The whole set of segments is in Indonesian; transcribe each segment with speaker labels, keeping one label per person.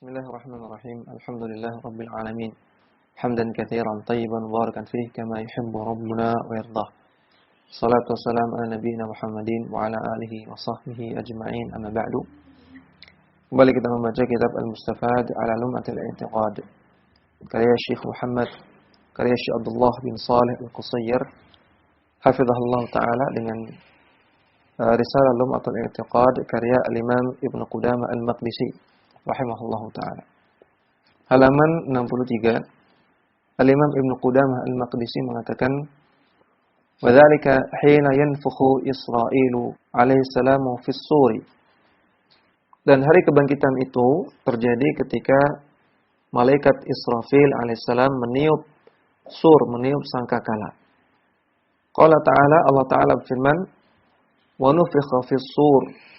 Speaker 1: Bismillahirrahmanirrahim. Alhamdulillah rabbil alamin. Hamdan katsiran tayyiban mubarakan fihi kama yuhibbu rabbuna wa yardah. Salatu wassalam ala nabiyyina Muhammadin wa ala alihi wa sahbihi ajma'in. Amma ba'du. Kembali kita membaca kitab Al-Mustafad ala Lum'atil I'tiqad. Karya Syekh Muhammad, karya Syekh Abdullah bin Salih Al-Qusayyir hafizahullah taala dengan Risalah Lum'atul I'tiqad karya Al-Imam Ibnu Qudamah Al-Maqdisi rahimahullahu taala. Halaman 63. Al-Imam Ibnu Qudamah Al-Maqdisi mengatakan, "Wa dzalika hina yanfukhu Israilu alaihi salamu fis suri." Dan hari kebangkitan itu terjadi ketika malaikat Israfil alaihissalam meniup meniup sangkakala. Qala ta'ala, Allah Ta'ala berfirman, "Wa nufikha fis sur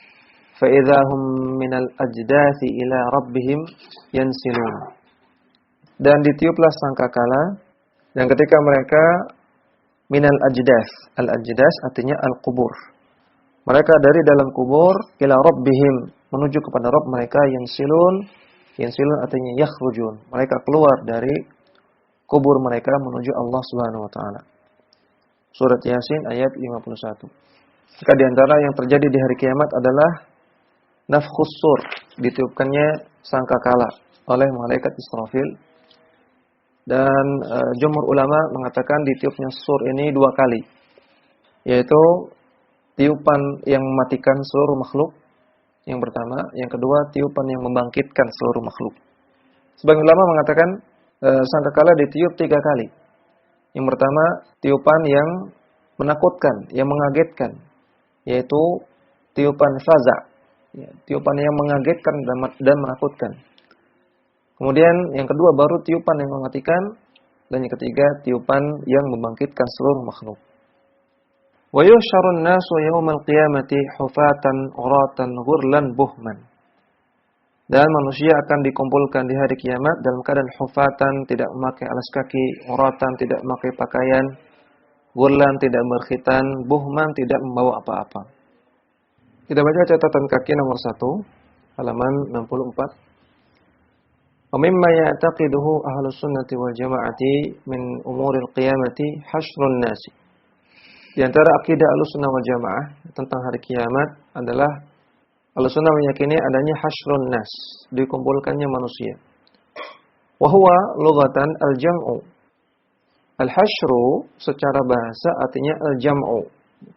Speaker 1: فَإِذَا هُمْ مِنَ الْأَجْدَاثِ إِلَى رَبِّهِمْ يَنْسِلُونَ." Dan ditiuplah sangkakala, dan ketika mereka minal ajdath. Al-ajdath artinya al-qubur. Mereka dari dalam kubur ila rabbihim, menuju kepada Rabb mereka, yansilun artinya yakhrujun. Mereka keluar dari kubur mereka menuju Allah Subhanahu wa taala. Surat Yasin ayat 51. Maka di antara yang terjadi di hari kiamat adalah nafkhus sur, ditiupkannya sangkakala oleh malaikat Israfil. Dan jumhur ulama mengatakan ditiupnya sur ini 2 kali, yaitu tiupan yang mematikan seluruh makhluk yang pertama, yang kedua tiupan yang membangkitkan seluruh makhluk. Sebagian ulama mengatakan sangkakala ditiup 3 kali. Yang pertama tiupan yang menakutkan, yang mengagetkan, yaitu tiupan faza', tiupan yang mengagetkan dan menakutkan. Kemudian yang kedua baru tiupan yang mematikan, dan yang ketiga tiupan yang membangkitkan seluruh makhluk. Wa yuhsyarun nasu yaumal qiyamati hufatan uratan ghurlan buhman. Dan manusia akan dikumpulkan di hari kiamat dalam keadaan hufatan, tidak memakai alas kaki, uratan tidak memakai pakaian, ghurlan tidak berkhitan, buhman tidak membawa apa-apa. Kita baca catatan kaki nomor 1, halaman 64. Wa mimma ya'taqiduhu ahlus sunnati wal jama'ati min umuril qiyamati hasyrun nasi. Di antara akidah Ahlussunnah wal Jamaah tentang hari kiamat adalah Ahlussunnah meyakini adanya hasyrun nas, dikumpulkannya manusia. Wa huwa lughatan al-jam'u. Al-hasyru secara bahasa artinya al-jam'u,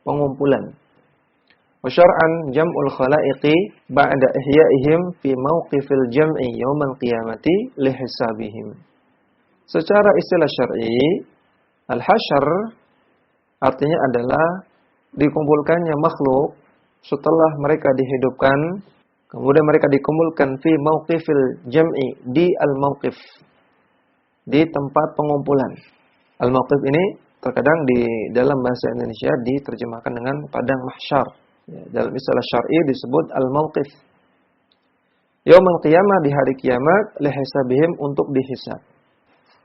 Speaker 1: pengumpulan. Wa syar'an jam'ul khalaiqi ba'da ihya'ihim fi mauqifil jam'i yaumal qiyamati li hisabihim. Secara istilah syar'i, al-hasyr artinya adalah dikumpulkannya makhluk setelah mereka dihidupkan, kemudian mereka dikumpulkan fi mauqifil jam'i, di al-mauqif, di tempat pengumpulan. Al-mauqif ini terkadang di dalam bahasa Indonesia diterjemahkan dengan padang mahsyar. Dalam istilah syar'i disebut al-mauqif. Yaumul qiyamah, di hari kiamat, li hisabihim, untuk dihisab.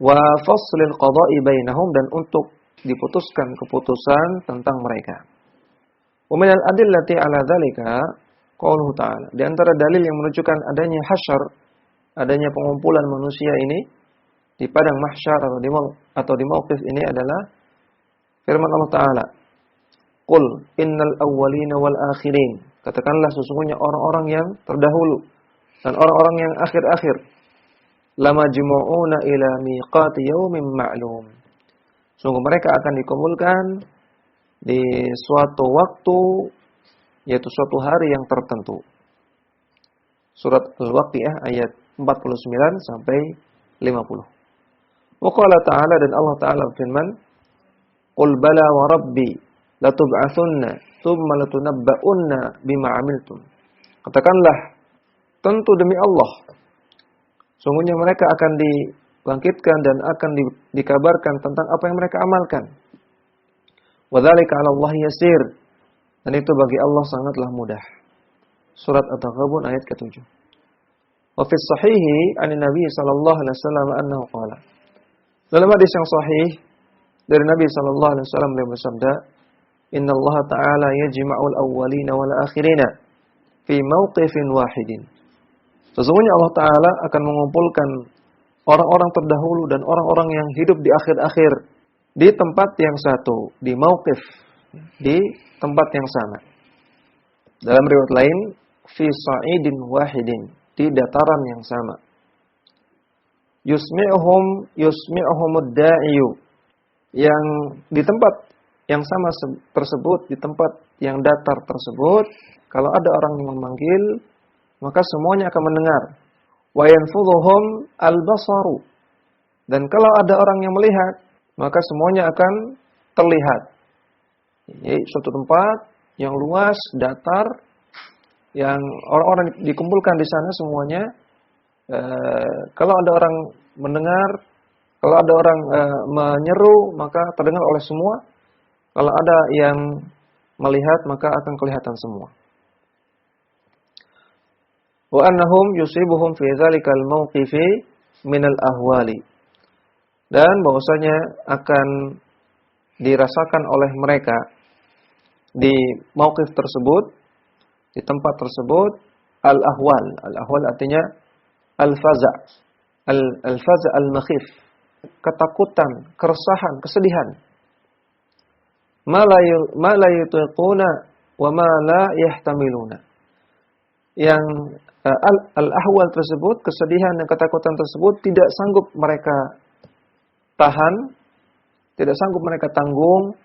Speaker 1: Wa faslil qada'i bainahum, dan untuk diputuskan keputusan tentang mereka. Wa minal adillati ala dzalika qauluhu ta'ala. Di antara dalil yang menunjukkan adanya hasyar, adanya pengumpulan manusia ini di padang mahsyar atau di mauqif ini adalah firman Allah Ta'ala, "Qul innal awwalina wal akhirin." Katakanlah sesungguhnya orang-orang yang terdahulu dan orang-orang yang akhir-akhir, lamajmu'una ila miqati yaumin ma'lum. Sungguh mereka akan dikumpulkan di suatu waktu, yaitu suatu hari yang tertentu. Surat Al-Waqiah ayat 49 sampai 50. Wa qala ta'ala, dan Allah Ta'ala berfirman, "Qul bala wa rabbi latub'atsunna tsumma latunabba'unna bima 'amiltum." Katakanlah, tentu demi Allah, sungguhnya mereka akan dibangkitkan dan akan dikabarkan tentang apa yang mereka amalkan. Wa dzalika 'ala Allah yasir, dan itu bagi Allah sangatlah mudah. Surat At-Taghabun ayat ke-7. Wa fi shahihi 'an Nabi sallallahu alaihi wasallam annahu qala. Dalam hadis yang sahih dari Nabi sallallahu alaihi wasallam beliau bersabda, "Inna Allah Ta'ala yajma'ul awwalina wal akhirina fi mawqifin wahidin." Sesungguhnya Allah Ta'ala akan mengumpulkan orang-orang terdahulu dan orang-orang yang hidup di akhir-akhir di tempat yang satu, di mauqif, di tempat yang sama. Dalam riwayat lain, fi sa'idin wahidin, di dataran yang sama. Yusmi'uhumud da'iyu, yang di tempat yang sama tersebut, di tempat yang datar tersebut, kalau ada orang yang memanggil, maka semuanya akan mendengar. Wa yanfudhuhum al-basaru, dan kalau ada orang yang melihat, maka semuanya akan terlihat. Jadi suatu tempat yang luas, datar, yang orang-orang dikumpulkan di sana semuanya. Kalau ada orang mendengar, kalau ada orang menyeru, maka terdengar oleh semua. Kalau ada yang melihat, maka akan kelihatan semua. Wa annahum yusibuhum fi dzalikal mauqifi minal ahwali, dan bahwasanya akan dirasakan oleh mereka di mauqif tersebut, di tempat tersebut, al-ahwal. Al-ahwal artinya al-faza', al-faza' al-makhif, ketakutan, keresahan, kesedihan. Ma la yutiquna wa ma la yahtamiluna. Yang al-ahwal tersebut, kesedihan dan ketakutan tersebut tidak sanggup mereka tahan, tidak sanggup mereka tanggung,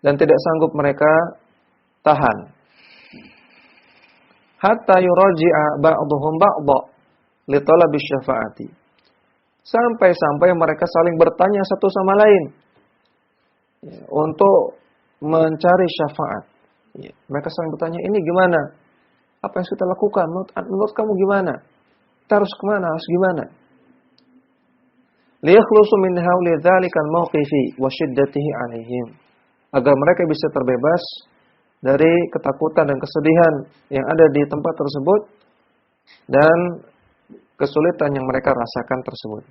Speaker 1: dan tidak sanggup mereka tahan. Hatta yuraji'a ba'dhum ba'dha li talabi syafaati. Sampai-sampai mereka saling bertanya satu sama lain untuk mencari syafaat. Mereka saling bertanya, ini gimana? Apa yang kita lakukan? Menurut kamu gimana? Kita harus kemana? Harus gimana? Liyakhlusu min hauli dzalikal mauqifi wa syiddatihi 'alaihim. Agar mereka bisa terbebas dari ketakutan dan kesedihan yang ada di tempat tersebut dan kesulitan yang mereka rasakan tersebut.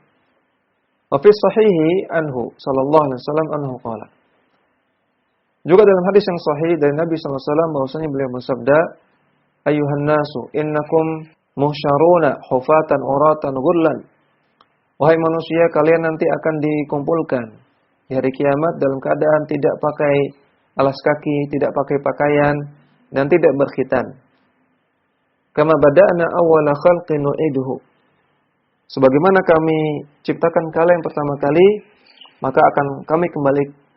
Speaker 1: Wa fi sahihi anhu sallallahu alaihi wasallam anhu qala. Juga dalam hadis yang sahih dari Nabi sallallahu alaihi wasallam bahwasanya beliau bersabda, "Ayyuhan nasu innakum muhsyaruna hufatan uratan ghurlan." Wahai manusia, kalian nanti akan dikumpulkan di hari kiamat dalam keadaan tidak pakai alas kaki, tidak pakai pakaian, dan tidak berkhitan. Kama bada'na awwala khalqin nu'iduhu. Sebagaimana kami ciptakan kalian pertama kali, maka akan kami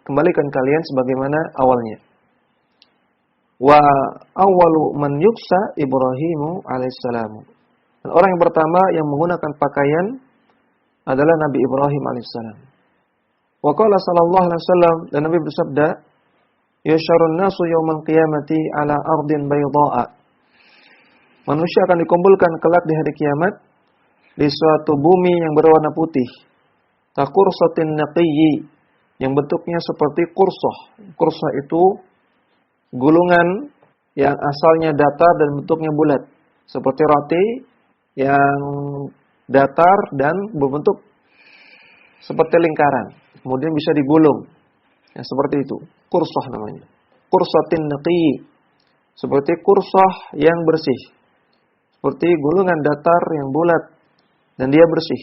Speaker 1: kembalikan kalian sebagaimana awalnya. Wa awwalu man yuksa Ibrahimu alaihissalam. Dan orang yang pertama yang menggunakan pakaian adalah Nabi Ibrahim alaihissalam. Wa qala sallallahu alaihi wasallam, dan Nabi bersabda, "Yusyarun nasu yaumal qiyamati ala ardin bayda'a." Manusia akan dikumpulkan kelak di hari kiamat di suatu bumi yang berwarna putih. Taqursatin naqiyyi, yang bentuknya seperti kursah. Kursah itu gulungan yang asalnya datar dan bentuknya bulat, seperti roti yang datar dan berbentuk seperti lingkaran, kemudian bisa digulung. Ya, seperti itu. Kursah namanya. Kursatin naqi. Seperti kursah yang bersih. Seperti gulungan datar yang bulat dan dia bersih.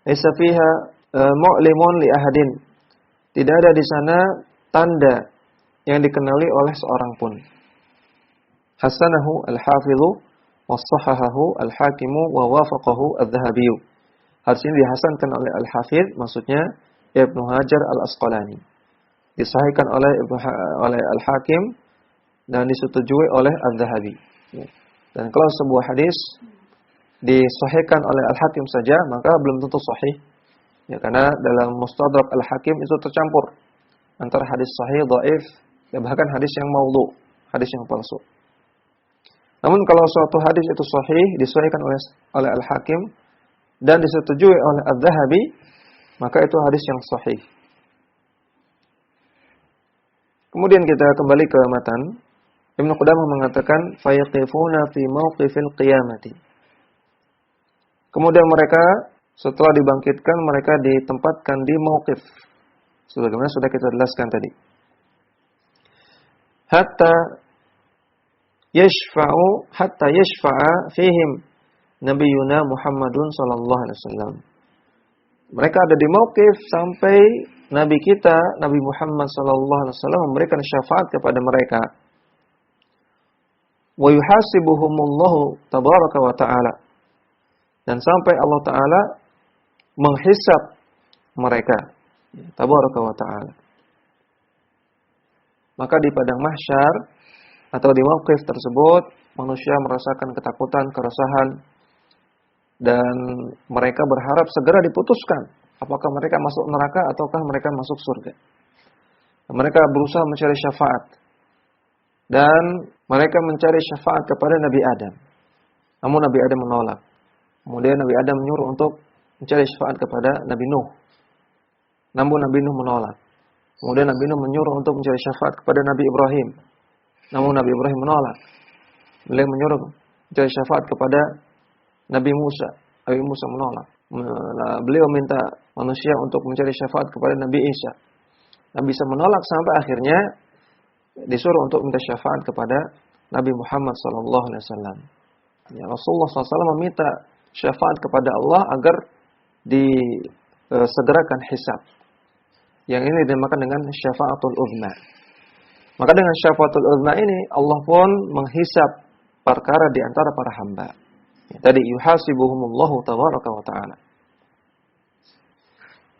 Speaker 1: Laisa fiha mu'limun li ahadin. Tidak ada di sana tanda yang dikenali oleh seorang pun. Hasanahu al-Hafidhu wa sahahahu al-Hakimu wa wafaqahu adz-Dzahabi. Hadis ini dihasankan oleh Al-Hafidz, maksudnya Ibnu Hajar Al-Asqalani. Disahihkan oleh Al-Hakim dan disetujui oleh Adz-Dzahabi. Dan kalau sebuah hadis disahihkan oleh Al-Hakim saja, maka belum tentu sahih. Ya, karena dalam Mustadrak Al-Hakim itu tercampur antara hadis sahih, dhaif, dan bahkan hadis yang maudhu, hadis yang palsu. Namun kalau suatu hadis itu sahih, disahihkan oleh Al-Hakim dan disetujui oleh Adz-Dzahabi, maka itu hadis yang sahih. Kemudian kita kembali ke matan. Ibnu Qudamah mengatakan fayaqifuna fi mauqifil qiyamati. Kemudian mereka setelah dibangkitkan, mereka ditempatkan di mauqif, sebagaimana sudah kita jelaskan tadi. Hatta yashfa'a fihim nabiyuna Muhammadun sallallahu alaihi wasallam. Mereka ada di mauqif sampai nabi kita, Nabi Muhammad sallallahu alaihi wasallam memberikan syafaat kepada mereka. Wa yuhasibuhumullahu tabaraka wa ta'ala. Dan sampai Allah taala menghisab mereka. Tabaraka wa ta'ala. Maka di padang mahsyar atau di mauqif tersebut manusia merasakan ketakutan, keresahan, dan mereka berharap segera diputuskan apakah mereka masuk neraka ataukah mereka masuk surga. Mereka berusaha mencari syafaat dan mereka mencari syafaat kepada Nabi Adam. Namun Nabi Adam menolak. Kemudian Nabi Adam menyuruh untuk mencari syafaat kepada Nabi Nuh. Namun Nabi Nuh menolak. Kemudian Nabi Nuh menyuruh untuk mencari syafaat kepada Nabi Ibrahim. Namun Nabi Ibrahim menolak. Beliau menyuruh mencari syafaat kepada Nabi Musa. Nabi Musa menolak. Beliau minta manusia untuk mencari syafaat kepada Nabi Isa. Nabi Isa menolak sampai akhirnya disuruh untuk minta syafaat kepada Nabi Muhammad SAW. Ya, Rasulullah SAW meminta syafaat kepada Allah agar disegerakan hisab. Yang ini dinamakan dengan syafaatul uzma. Maka dengan syafaatul uzma ini Allah pun menghisab perkara di antara para hamba. Ya, tadi yuhasibuhumullahu tabaraka wa ta'ala.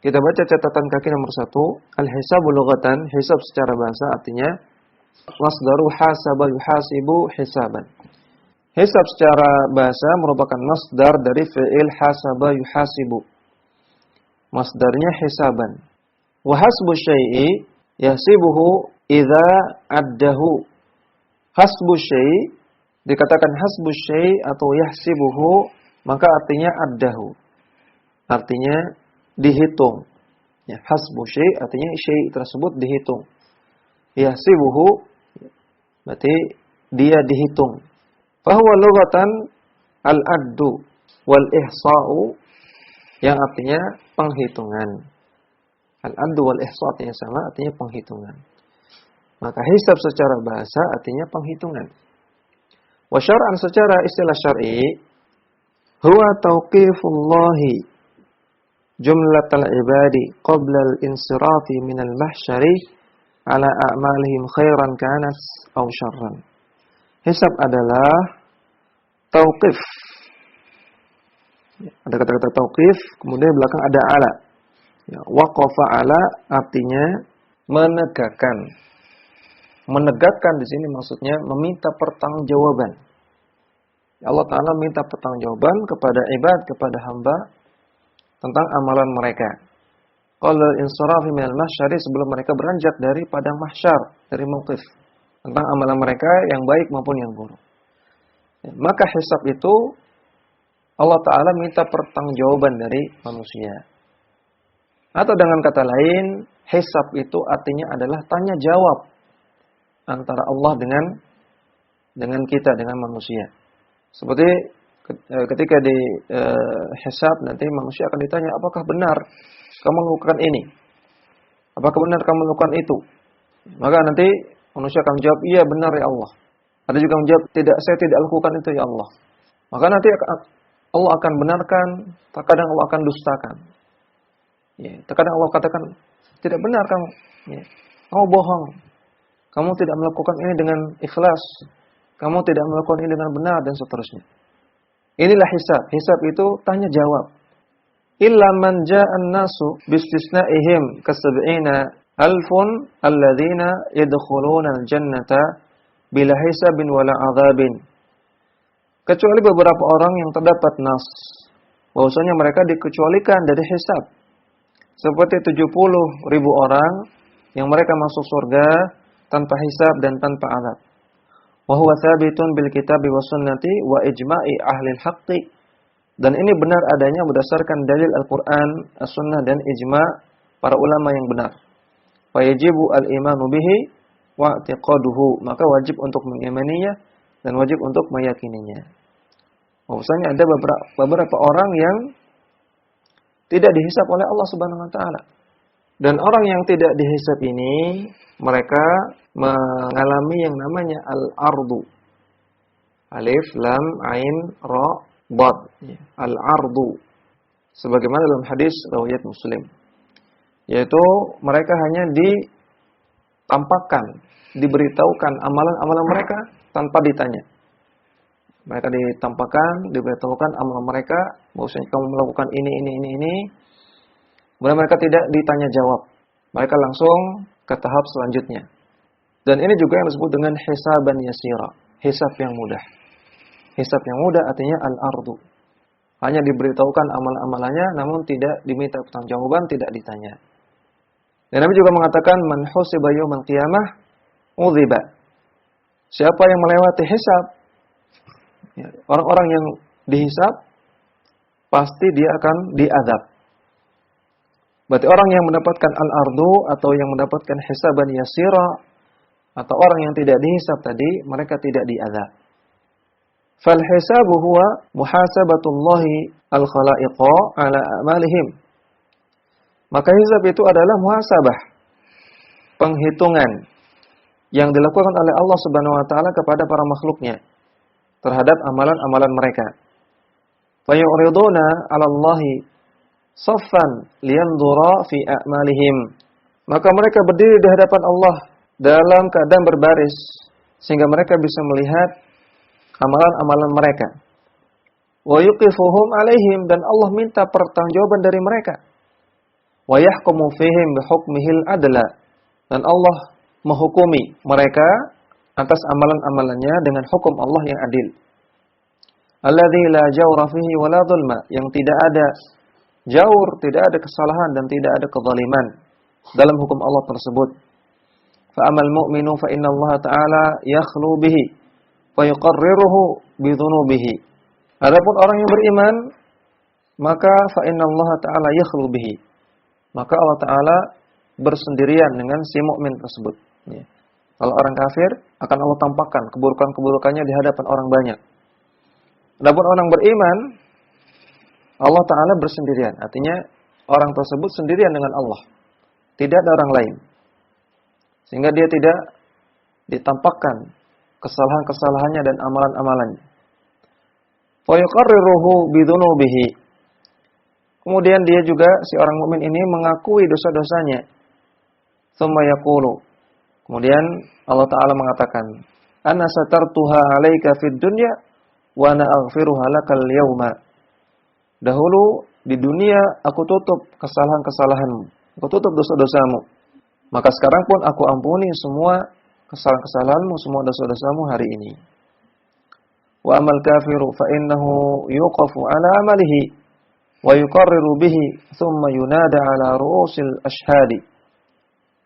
Speaker 1: Kita baca catatan kaki nomor 1. Al-hisabu lughatan, hisab secara bahasa artinya masdaru hasaba yuhasibu hisaban. Hisab secara bahasa merupakan masdar dari fi'il hasaba yuhasibu. Masdarnya hisaban. Wa hasbu syai'i yahsibuhu idza addahu. Hasbu syai' dikatakan hasbu syai' atau yahsibuhu maka artinya addahu. Artinya dihitung. Ya, hasbu syai' artinya syai' tersebut dihitung. Yahsibuhu berarti dia dihitung. Fahuwa lughatan al-addu wal ihsa'u yang artinya penghitungan. Al-addu wal ihsa' artinya sama, artinya penghitungan. Maka hisab secara bahasa artinya penghitungan. Wa syar'an secara istilah syar'i huwa tauqifullahi jumlatal ibadi qabla al-insirafi minal mahsyari ala a'malihim khairan kanas aw syarran. Hisab adalah tauqif. Ada kata-kata tauqif, kemudian belakang ada ala. Ya, waqafa ala artinya menegakkan. Menegakkan di sini maksudnya meminta pertanggungjawaban. Allah Ta'ala minta pertanggungjawaban kepada ibad, kepada hamba tentang amalan mereka. Qala insarafi minal mahsyari sebelum mereka beranjak dari padang mahsyar, dari mauqif. Tentang amalan mereka yang baik maupun yang buruk. Ya, maka hisab itu Allah Ta'ala minta pertanggungjawaban dari manusia. Atau dengan kata lain, hisab itu artinya adalah tanya jawab antara Allah dengan kita, dengan manusia. Seperti ketika di hisab nanti manusia akan ditanya, apakah benar kamu melakukan ini? Apakah benar kamu melakukan itu? Maka nanti manusia akan menjawab, iya benar ya Allah. Ada juga menjawab, tidak, saya tidak lakukan itu ya Allah. Maka nanti Allah akan benarkan, terkadang Allah akan dustakan. Ya, terkadang Allah katakan, tidak benar kamu. Ya, kamu bohong. Kamu tidak melakukan ini dengan ikhlas. Kamu tidak melakukan ini dengan benar dan seterusnya. Inilah hisab. Hisab itu tanya jawab. Illa man ja'an nasu bistisna'ihim kasab'ina alfun alladzina yadkhuluna al-jannata bila hisabin wala adzabin. Kecuali beberapa orang yang terdapat nas bahwasanya mereka dikecualikan dari hisab. Seperti 70.000 orang yang mereka masuk surga tanpa hisab dan tanpa azab. Wa huwa tsabitun bil kitabi was sunnati wa ijma'i ahli al-haqqi. Dan ini benar adanya berdasarkan dalil Al-Qur'an, As-Sunnah dan ijma' para ulama yang benar. Fa yajibu al-imanu bihi wa i'tiqaduhu. Maka wajib untuk mengimaninya dan wajib untuk meyakininya. Bahwasanya ada beberapa orang yang tidak dihisab oleh Allah Subhanahu wa taala. Dan orang yang tidak dihisab ini mereka mengalami yang namanya al-ardu. Alif, lam, ain, ra, Bad, al-ardu. Sebagaimana dalam hadis riwayat Muslim. Yaitu mereka hanya ditampakkan, diberitahukan amalan-amalan mereka tanpa ditanya. Mereka ditampakkan, diberitahukan amalan mereka, bahwasanya kamu melakukan ini. Kemudian mereka tidak ditanya jawab. Mereka langsung ke tahap selanjutnya. Dan ini juga yang disebut dengan hisaban yasira, hisab yang mudah. Hisab yang mudah artinya al-ardu. Hanya diberitahukan amal-amalannya, namun tidak diminta pertanggungjawaban, tidak ditanya. Dan Nabi juga mengatakan, man husiba yaumal qiyamah udhiba. Siapa yang melewati hisab, orang-orang yang dihisab, pasti dia akan diadab. Berarti orang yang mendapatkan al-ardu atau yang mendapatkan hisaban yasira atau orang yang tidak dihisab tadi, mereka tidak diadab. Fal hisabu huwa muhasabatullahi al-khalaiqa ala a'malihim. Maka hisab itu adalah muhasabah, penghitungan yang dilakukan oleh Allah Subhanahu wa taala kepada para makhluknya terhadap amalan-amalan mereka. Fa yu'riduna 'ala Allahi saffan liyandura fi a'malihim. Maka mereka berdiri di hadapan Allah dalam keadaan berbaris sehingga mereka bisa melihat amalan-amalan mereka. Wa yuqifuhum 'alaihim, dan Allah minta pertanggungjawaban dari mereka. Wa yahkumu fihim bihukmihil adla, dan Allah menghukumi mereka atas amalan-amalannya dengan hukum Allah yang adil. Alladzi la jawra fihi wa la dhulma, yang tidak ada jaur, tidak ada kesalahan dan tidak ada kezaliman dalam hukum Allah tersebut. Fa amal mu'minu fa inna Allah ta'ala yakhlu bihi fa yuqarriruhu bi dhunubihi. Adapun orang yang beriman, maka fa inna Allah ta'ala yakhlu bihi, maka Allah Ta'ala bersendirian dengan si mukmin tersebut. Ya. Kalau orang kafir, akan Allah tampakkan keburukan-keburukannya di hadapan orang banyak. Adapun orang beriman, Allah Ta'ala bersendirian. Artinya, orang tersebut sendirian dengan Allah. Tidak ada orang lain. Sehingga dia tidak ditampakkan kesalahan-kesalahannya dan amalan-amalannya. Wa yuqarriruhu bidzunubihi. Kemudian dia juga, si orang mukmin ini mengakui dosa-dosanya. Tsumma yaqulu. Kemudian Allah Ta'ala mengatakan, Ana satartuha 'alaika fid dunya wa ana aghfiruha lakal yauma. Dahulu di dunia aku tutup kesalahan-kesalahanmu, aku tutup dosa-dosamu. Maka sekarang pun aku ampuni semua kesalahan-kesalahanmu, semua dosa-dosamu hari ini. Wa amal kafiru fa innahu yuqafu 'ala amalihi wa yuqarriru bihi thumma yunada 'ala ru'usil ashhadi.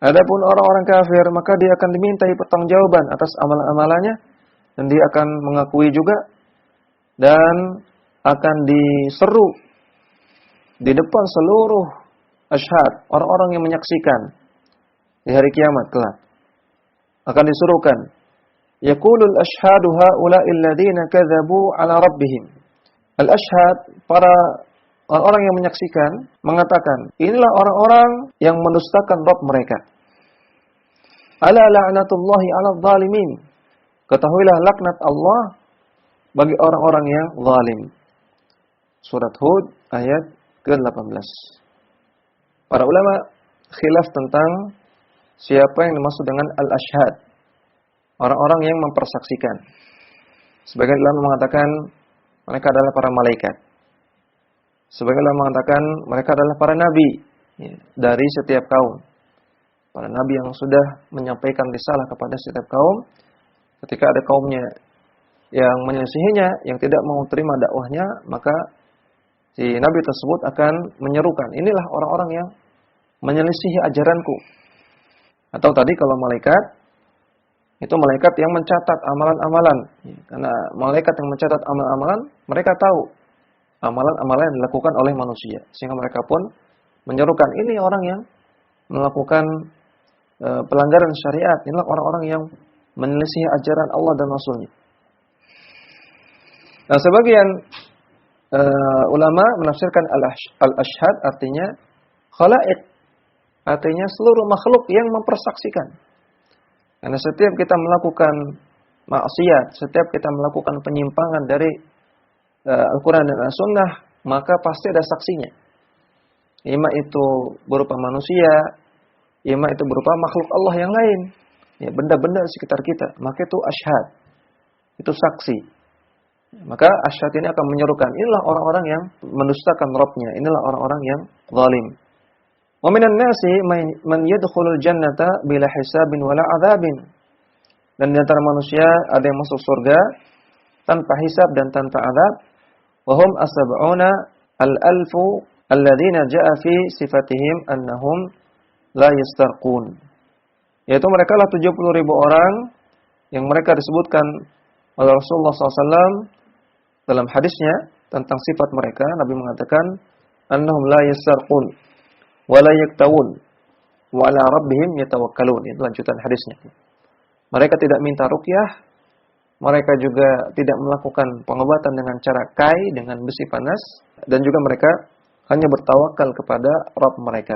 Speaker 1: Adapun orang-orang kafir, maka dia akan dimintai pertanggungjawaban atas amalan-amalannya, dan dia akan mengakui juga dan akan diseru di depan seluruh ashhad, orang-orang yang menyaksikan di hari kiamat kelak. Akan disuruhkan, yaqulul ashhadu haula'il ladzina kadzabu 'ala rabbihim. Al-ashhad, para orang-orang yang menyaksikan, mengatakan, inilah orang-orang yang mendustakan Rabb mereka. Ala la'natullahi 'alal zalimin. Ketahuilah laknat Allah bagi orang-orang yang zalim. Surat Hud ayat ke-18. Para ulama khilaf tentang siapa yang dimaksud dengan al-ashhad, orang-orang yang mempersaksikan. Sebagian ulama mengatakan mereka adalah para malaikat. Sebagian ulama mengatakan mereka adalah para nabi, ya, dari setiap kaum. Para nabi yang sudah menyampaikan risalah kepada setiap kaum. Ketika ada kaumnya yang menyelisihinya, yang tidak mau terima dakwahnya, maka si nabi tersebut akan menyerukan, inilah orang-orang yang menyelisihi ajaranku. Atau tadi kalau malaikat, itu malaikat yang mencatat amalan-amalan. Karena malaikat yang mencatat amalan-amalan, mereka tahu amalan-amalan yang dilakukan oleh manusia. Sehingga mereka pun menyerukan, ini orang yang melakukan pelanggaran syariat. Inilah orang-orang yang menyelisihi ajaran Allah dan Rasulnya. Nah, sebagian ulama menafsirkan al-ashhad artinya khala'iq, artinya seluruh makhluk yang mempersaksikan. Karena setiap kita melakukan maksiat, setiap kita melakukan penyimpangan dari Al-Quran dan As-Sunnah, maka pasti ada saksinya. Ima itu berupa manusia, ima itu berupa makhluk Allah yang lain. Ya, benda-benda sekitar kita. Maka itu asyhad. Itu saksi. Maka asyhad ini akan menyerukan, inilah orang-orang yang mendustakan Rabbnya. Inilah orang-orang yang zalim. Wa minan nasi man yadkhulul jannata bila hisabin wala adzabin. Dan di antara manusia ada yang masuk surga tanpa hisab dan tanpa azab. Wa hum as-sab'una al-alfu alladzina jaa fi sifatihim annahum la yastarqun. Yaitu mereka lah 70.000 orang yang mereka disebutkan oleh Rasulullah SAW dalam hadisnya tentang sifat mereka. Nabi mengatakan annahum la yastarqun wa la yaktawun wa ala rabbihim yatawakkalun. Itu lanjutan hadisnya. Mereka tidak minta ruqyah, mereka juga tidak melakukan pengobatan dengan cara kai, dengan besi panas, dan juga mereka hanya bertawakal kepada Rabb mereka.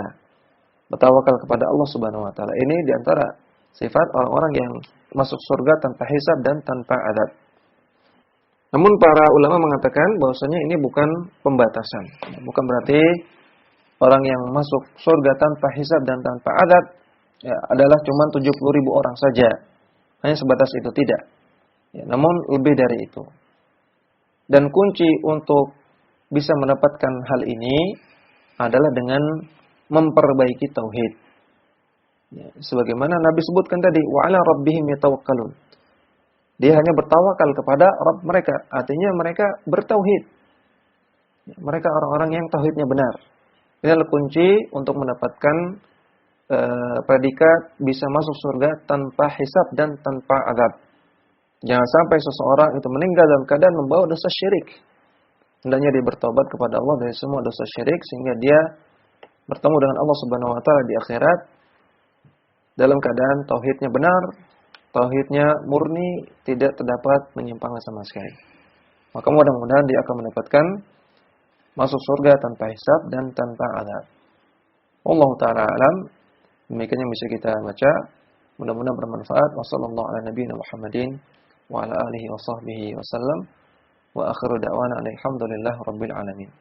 Speaker 1: Bertawakal kepada Allah Subhanahu wa taala. Ini di antara sifat orang-orang yang masuk surga tanpa hisab dan tanpa adab. Namun para ulama mengatakan bahwasanya ini bukan pembatasan. Bukan berarti orang yang masuk surga tanpa hisab dan tanpa adab ya, adalah cuma 70.000 orang saja. Hanya sebatas itu, tidak. Ya, namun lebih dari itu. Dan kunci untuk bisa mendapatkan hal ini adalah dengan memperbaiki tauhid. Ya, sebagaimana Nabi sebutkan tadi, wa ala rabbihim yatawakkalun. Dia hanya bertawakal kepada Rabb mereka, artinya mereka bertauhid. Ya, mereka orang-orang yang tauhidnya benar. Ini adalah kunci untuk mendapatkan predikat bisa masuk surga tanpa hisab dan tanpa azab. Jangan sampai seseorang itu meninggal dalam keadaan membawa dosa syirik. Hendaknya dia bertobat kepada Allah dari semua dosa syirik sehingga dia bertemu dengan Allah Subhanahu wa taala di akhirat dalam keadaan tauhidnya benar, tauhidnya murni, tidak terdapat penyimpangan sama sekali. Maka mudah-mudahan dia akan mendapatkan masuk surga tanpa hisab dan tanpa azab. Wallahu taala alam. Demikian yang bisa kita baca. Mudah-mudahan bermanfaat. Wassallallahu ala nabiyina Muhammadin wa ala alihi wa sahbihi wasallam. Wa akhiru da'wana alhamdulillahi rabbil alamin.